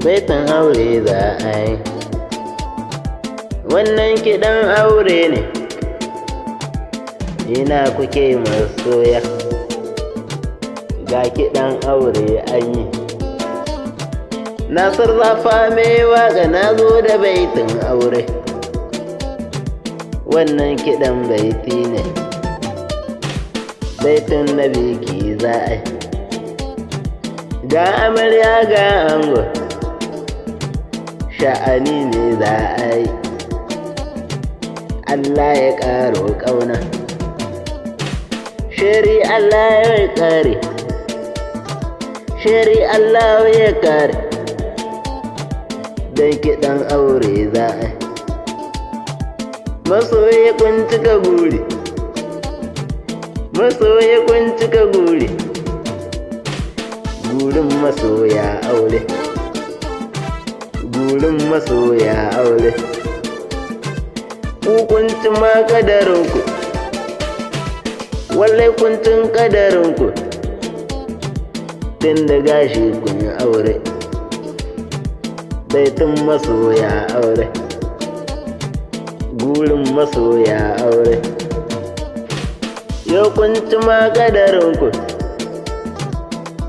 baitin aure za a yi. Wannan kiɗan aure ne, ina kuke masoya, ga kiɗan aure an yi. Nasir Zafa mai waƙa na zo da baitin aure. Wannan kiɗan baiti ne, baitin na biki za a yi. Ga amarya ga ango, sha'ani ne za a yi. Allah ya ƙaro ƙauna, shiri Allah ya ƙare, shiri Allah ya ƙare. Dan kiɗan aure za a yi. Masoyi kun cika guri, masoyi kun cika guri, gurin masoya aure, gurin masoya aure. Ku kun ci ma ƙadarinku, wallai kun cin ƙadarinku, tun da gashi kun yi aure, baitin masoya aure, gurin masoya aure. Yau kun ci ma ƙadarinku,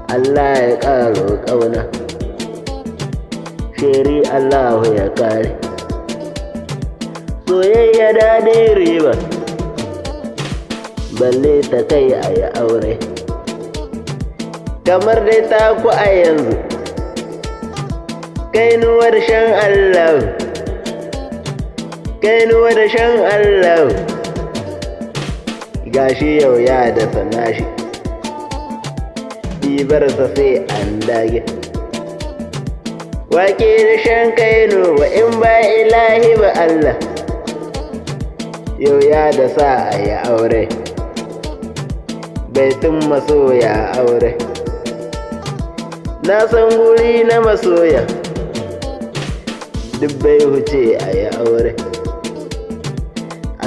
Allah ya ƙaro ƙauna, shiri Allah ya kare. Soyayya daɗin riba, balle ta kai a yi aure. Kamar dai ta ku a yanzu, kainuwar shan Allah, kainuwar shan Allah. Gashi yau ya dasa nashi, ɗibarsa sai an dage. Wake da shan kainuwa in ba ilahi ba Allah, yau ya dasa a yi aure, baitin masoya aure. Na san guri na masoya, duk bai huce a yi aure.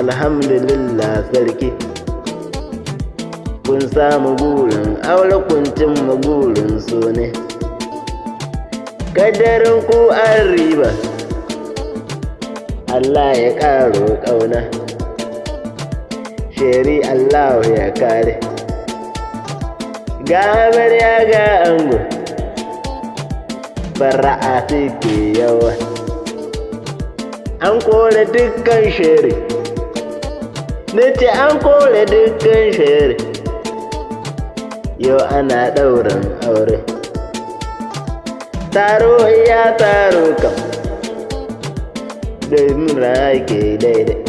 Alhamdulillah sarki, kun samu gurin aure, kun cimma gurin so ne. Kadarin ku an riba, Allah ya ƙaro ƙauna, shiri Allah ya kare. Ga amarya ga ango, fara'a suke yawa, an kore dukkan shiri, nace an kore dukkan shiri. Yau ana ɗaurin aure, taro ya taro kam, da mura ke daidai.